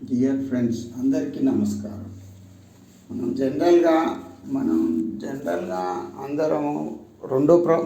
Dear friends అందరికీ నమస్కారం. మనం జనరల్గా అందరం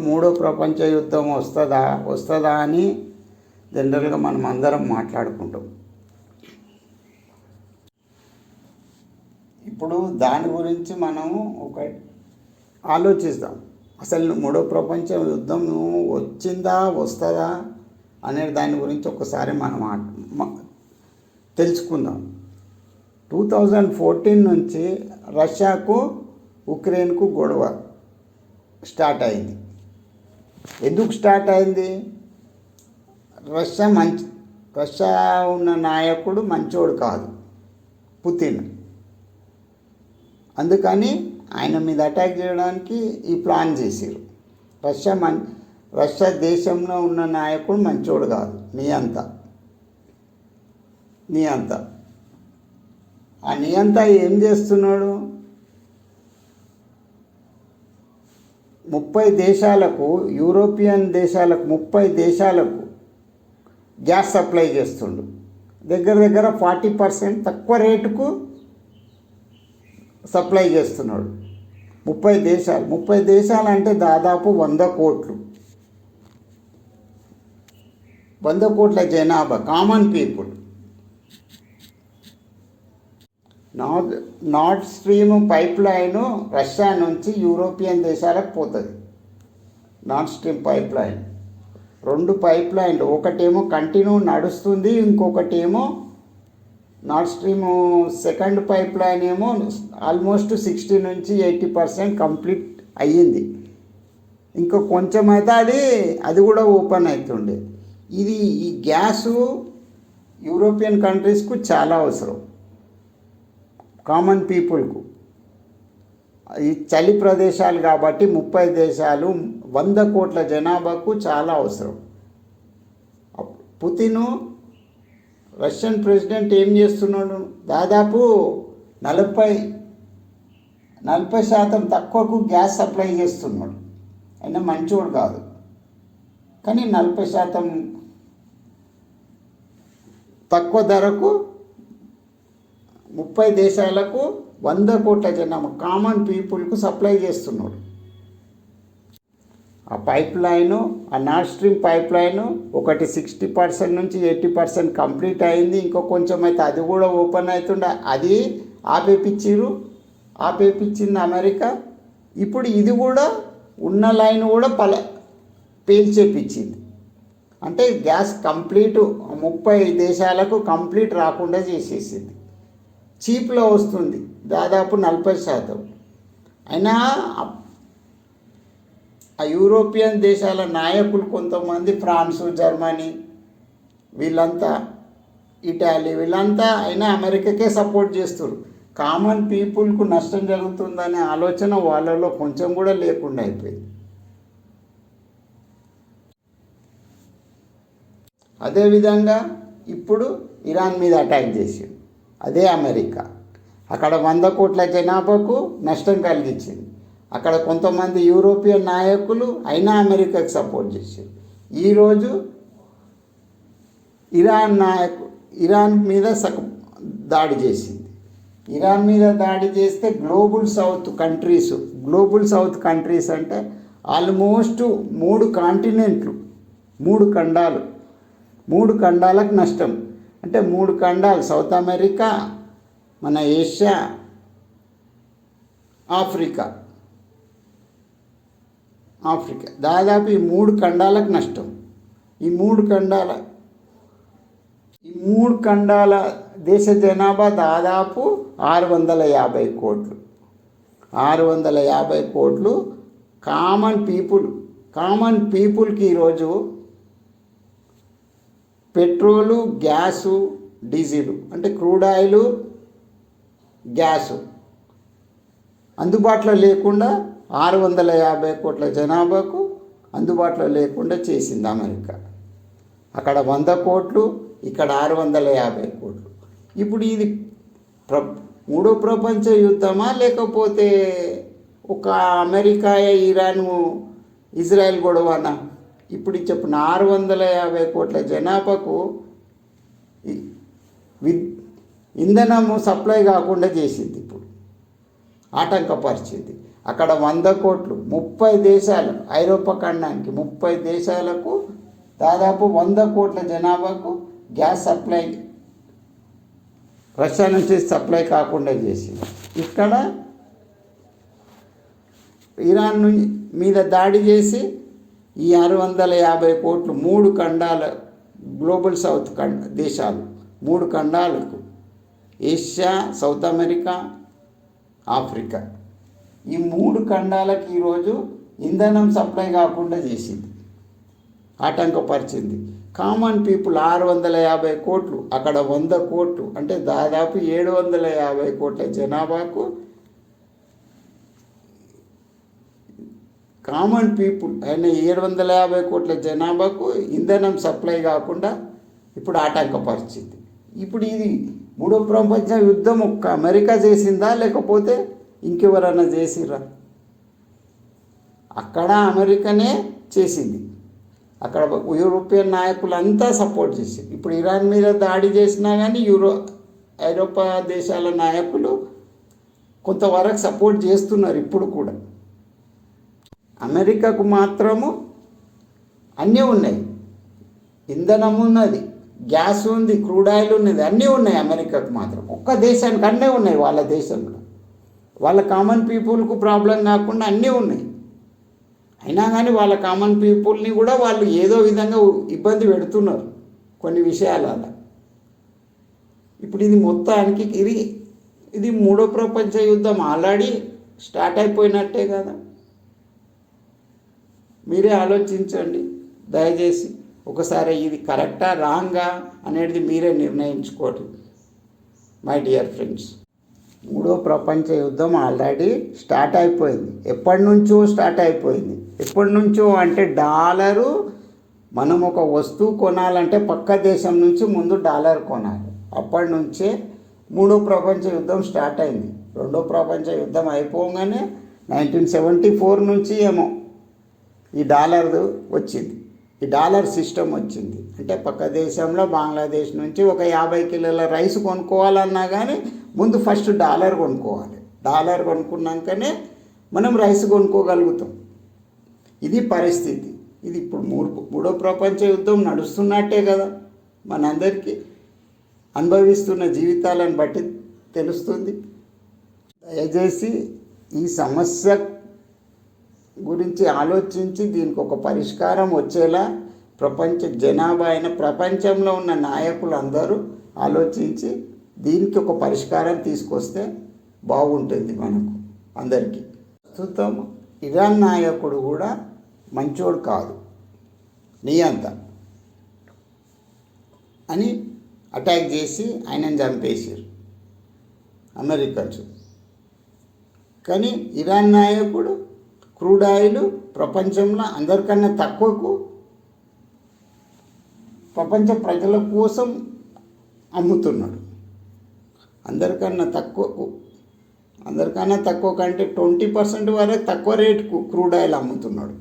మూడో ప్రపంచ యుద్ధం వస్తుందా అని జనరల్గా మనం అందరం మాట్లాడుకుంటాం. ఇప్పుడు దాని గురించి మనము ఒక ఆలోచిస్తాం. అసలు మూడో ప్రపంచ యుద్ధం వస్తుందా అనే దాని గురించి ఒకసారి మనం తెలుసుకుందాం. 2014 నుంచి రష్యాకు ఉక్రెయిన్కు గొడవ స్టార్ట్ అయింది. ఎందుకు స్టార్ట్ అయింది? రష్యా ఉన్న నాయకుడు మంచోడు కాదు, పుతిన్. అందుకని ఆయన మీద అటాక్ చేయడానికి ఈ ప్లాన్ చేశారు. రష్యా దేశంలో ఉన్న నాయకుడు మంచోడు కాదు, నియంత ఆ నియంత ఏం చేస్తున్నాడు? 30 దేశాలకు, యూరోపియన్ దేశాలకు 30 దేశాలకు గ్యాస్ సప్లై చేస్తుండు. దగ్గర 40% తక్కువ రేటుకు సప్లై చేస్తున్నాడు. 30 దేశాలు అంటే దాదాపు 100 కోట్లు. 100 కోట్ల జనాభా, common people. Nord Stream pipeline Russia నుంచి యూరోపియన్ దేశాలకు పోతుంది. Nord Stream pipeline 2 pipe లైన్లు, ఒకటేమో కంటిన్యూ నడుస్తుంది, ఇంకొకటేమో Nord Stream second pipeline ఏమో ఆల్మోస్ట్ 60 నుంచి 80% కంప్లీట్ అయ్యింది. ఇంకా కొంచెం అయితే అది కూడా ఓపెన్ అవుతుండే. ఈ గ్యాసు యూరోపియన్ కంట్రీస్కు చాలా అవసరం, కామన్ పీపుల్కు. ఈ చలి ప్రదేశాలు కాబట్టి 30 దేశాలు 100 కోట్ల జనాభాకు చాలా అవసరం. పుతిను రష్యన్ ప్రెసిడెంట్ ఏం చేస్తున్నాడు? దాదాపు 40% తక్కువకు గ్యాస్ సప్లై చేస్తున్నాడు. అయినా మంచోడు కాదు, కానీ 40% తక్కువ ధరకు 30 దేశాలకు 100 కోట్ల జనాభా కామన్ పీపుల్కు సప్లై చేస్తున్నాడు. ఆ పైప్ లైను, ఆ నార్డ్ స్ట్రీమ్ పైప్ లైను ఒకటి 60% నుంచి 80% కంప్లీట్ అయింది. ఇంకో కొంచెం అయితే అది కూడా ఓపెన్ అవుతుండే. అది ఆపేపించింది అమెరికా. ఇప్పుడు ఇది కూడా ఉన్న లైన్ కూడా పేల్చేపించింది. అంటే గ్యాస్ కంప్లీట్ 30 దేశాలకు కంప్లీట్ రాకుండా చేసేసింది. చీప్లో వస్తుంది, దాదాపు 40%. అయినా ఆ యూరోపియన్ దేశాల నాయకులు కొంతమంది, ఫ్రాన్సు, జర్మనీ, వీళ్ళంతా, ఇటాలీ, వీళ్ళంతా అయినా అమెరికాకే సపోర్ట్ చేస్తారు. కామన్ పీపుల్కు నష్టం జరుగుతుందనే ఆలోచన వాళ్ళలో కొంచెం కూడా లేకుండా అయిపోయింది. అదేవిధంగా ఇప్పుడు ఇరాన్ మీద అటాక్ చేసింది అదే అమెరికా. అక్కడ 100 కోట్ల జనాభాకు నష్టం కలిగించింది. అక్కడ కొంతమంది యూరోపియన్ నాయకులు అయినా అమెరికాకు సపోర్ట్ చేశారు. ఈరోజు ఇరాన్ మీద దాడి చేసింది. ఇరాన్ మీద దాడి చేస్తే గ్లోబల్ సౌత్ కంట్రీస్ అంటే ఆల్మోస్ట్ 3 కాంటినెంట్లు, 3 ఖండాలకు నష్టం. అంటే 3 ఖండాలు, సౌత్ అమెరికా, మన ఏషియా, ఆఫ్రికా, దాదాపు ఈ 3 ఖండాలకు నష్టం. ఈ మూడు ఖండాల దేశ జనాభా దాదాపు 650 కోట్లు. 650 కోట్లు కామన్ పీపుల్కి ఈరోజు పెట్రోలు, గ్యాసు, డీజిలు అంటే క్రూడ్ ఆయిల్, గ్యాసు అందుబాటులో లేకుండా 650 కోట్ల జనాభాకు అందుబాటులో లేకుండా చేసింది అమెరికా. అక్కడ 100 కోట్లు, ఇక్కడ 650 కోట్లు. ఇప్పుడు ఇది మూడో ప్రపంచ యుద్ధమా, లేకపోతే ఒక అమెరికా, ఇరాను, ఇజ్రాయెల్ గొడవనా? ఇప్పుడు చెప్పిన 650 కోట్ల జనాభాకు ఇంధనము సప్లై కాకుండా చేసింది, ఇప్పుడు ఆటంకపరిచింది. అక్కడ 100 కోట్లు 30 దేశాలు, ఐరోపా ఖండానికి 30 దేశాలకు దాదాపు 100 కోట్ల జనాభాకు గ్యాస్ సప్లై రష్యా నుంచి సప్లై కాకుండా చేసింది. ఇక్కడ ఇరాన్ మీద దాడి చేసి ఈ 650 కోట్లు 3 ఖండాల గ్లోబల్ సౌత్ దేశాలు, 3 ఖండాలకు, ఏషియా, సౌత్ అమెరికా, ఆఫ్రికా, ఈ 3 ఖండాలకు ఈరోజు ఇంధనం సప్లై కాకుండా చేసింది, ఆటంకపరిచింది. కామన్ పీపుల్ 650 కోట్లు, అక్కడ 100 కోట్లు, అంటే దాదాపు 750 కోట్ల జనాభాకు కామన్ పీపుల్ అయిన 750 కోట్ల జనాభాకు ఇంధనం సప్లై కాకుండా ఇప్పుడు ఆటంకపరిచింది. ఇప్పుడు ఇది 3వ ప్రపంచ యుద్ధం ఒక్క అమెరికా చేసిందా, లేకపోతే ఇంకెవరన్నా చేసిరా? అక్కడ అమెరికానే చేసింది. అక్కడ యూరోపియన్ నాయకులంతా సపోర్ట్ చేసింది. ఇప్పుడు ఇరాన్ మీద దాడి చేసినా కానీ ఐరోపా దేశాల నాయకులు కొంతవరకు సపోర్ట్ చేస్తున్నారు ఇప్పుడు కూడా. అమెరికాకు మాత్రము అన్నీ ఉన్నాయి, ఇంధనం ఉన్నది, గ్యాస్ ఉంది, క్రూడ్ ఆయిల్ ఉన్నది, అన్నీ ఉన్నాయి. అమెరికాకు మాత్రం ఒక్క దేశానికి అన్నీ ఉన్నాయి. వాళ్ళ దేశంలో వాళ్ళ కామన్ పీపుల్కు ప్రాబ్లం కాకుండా అన్నీ ఉన్నాయి. అయినా కానీ వాళ్ళ కామన్ పీపుల్ని కూడా వాళ్ళు ఏదో విధంగా ఇబ్బంది పెడుతున్నారు కొన్ని విషయాలలో. ఇప్పుడు ఇది మొత్తానికి ఇది 3వ ప్రపంచ యుద్ధం ఆల్రెడీ స్టార్ట్ అయిపోయినట్టే కదా. మీరే ఆలోచించండి దయచేసి ఒకసారి, ఇది కరెక్టా రాంగా అనేది మీరే నిర్ణయించుకోండి మై డియర్ ఫ్రెండ్స్. 3వ ప్రపంచ యుద్ధం ఆల్రెడీ స్టార్ట్ అయిపోయింది. ఎప్పటి నుంచో స్టార్ట్ అయిపోయింది. ఎప్పటి నుంచో అంటే డాలరు, మనం ఒక వస్తువు కొనాలంటే పక్క దేశం నుంచి ముందు డాలర్ కొనాలి. అప్పటి నుంచే 3వ ప్రపంచ యుద్ధం స్టార్ట్ అయింది. 2వ ప్రపంచ యుద్ధం అయిపోగానే 1974 నుంచి ఏమో ఈ డాలర్ వచ్చింది, ఈ డాలర్ సిస్టమ్ వచ్చింది. అంటే పక్క దేశంలో బంగ్లాదేశ్ నుంచి ఒక 50 కిలోల రైస్ కొనుక్కోవాలన్నా కానీ ముందు ఫస్ట్ డాలర్ కొనుక్కోవాలి. డాలర్ కొనుక్కున్నాకనే మనం రైస్ కొనుక్కోగలుగుతాం. ఇది పరిస్థితి. ఇది ఇప్పుడు 3వ ప్రపంచ యుద్ధం నడుస్తున్నట్టే కదా, మనందరికీ అనుభవిస్తున్న జీవితాలను బట్టి తెలుస్తుంది. దయచేసి ఈ సమస్య గురించి ఆలోచించి దీనికి ఒక పరిష్కారం వచ్చేలా ప్రపంచంలో ఉన్న నాయకులు అందరూ ఆలోచించి దీనికి ఒక పరిష్కారం తీసుకొస్తే బాగుంటుంది మనకు అందరికీ. ప్రస్తుతం ఇరాన్ నాయకుడు కూడా మంచోడు కాదు, నియంత అని అటాక్ చేసి ఆయనను చంపేసారు అమెరికన్స్. కానీ ఇరాన్ నాయకుడు క్రూడ్ ఆయిల్ ప్రపంచంలో అందరికన్నా తక్కువకు ప్రపంచ ప్రజల కోసం అమ్ముతున్నాడు. అందరికన్నా తక్కువ కంటే 20% వరకు తక్కువ రేటుకు క్రూడ్ ఆయిల్ అమ్ముతున్నాడు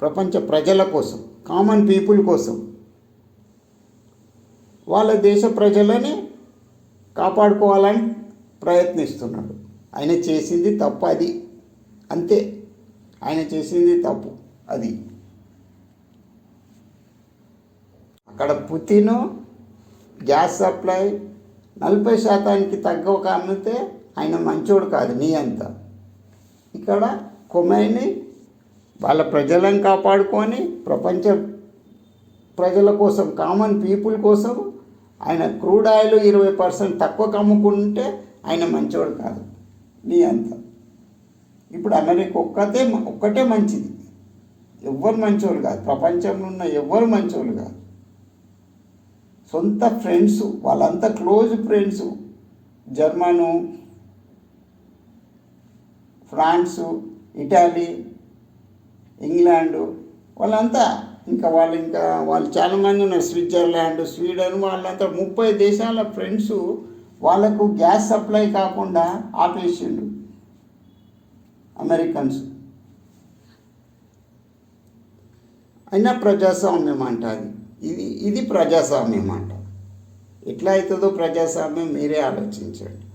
ప్రపంచ ప్రజల కోసం, కామన్ పీపుల్ కోసం. వాళ్ళ దేశ ప్రజలని కాపాడుకోవాలని ప్రయత్నిస్తున్నాడు. ఆయన చేసింది తప్పు, అది అంతే. ఆయన చేసింది తప్పు అది. అక్కడ పుతిన్ గ్యాస్ సప్లై 40% తగ్గక అమ్మితే ఆయన మంచోడు కాదు, నీ అంత. ఇక్కడ ఖొమైనీ వాళ్ళ ప్రజలను కాపాడుకొని ప్రపంచ ప్రజల కోసం, కామన్ పీపుల్ కోసం ఆయన క్రూడ్ ఆయిల్ 20% తక్కువకు అమ్ముకుంటే ఆయన మంచోడు కాదు, నీ అంత. ఇప్పుడు అమెరికా ఒక్కటే మంచిది, ఎవ్వరు మంచోళ్ళు కాదు, ప్రపంచంలో ఉన్న ఎవ్వరు మంచోళ్ళు కాదు. సొంత ఫ్రెండ్స్, వాళ్ళంతా close friends, German, France, Italy, England, వాళ్ళంతా వాళ్ళు చాలామంది ఉన్నారు, స్విట్జర్లాండ్, స్వీడన్, వాళ్ళంతా 30 దేశాల ఫ్రెండ్స్ వాళ్ళకు గ్యాస్ సప్లై కాకుండా ఆపేసిండు అమెరికన్స్. అయినా ప్రజాస్వామ్యం అంట, ఇది ప్రజాస్వామ్యం అంట. ఎట్లా అవుతుందో ప్రజాస్వామ్యం మీరే ఆలోచించండి.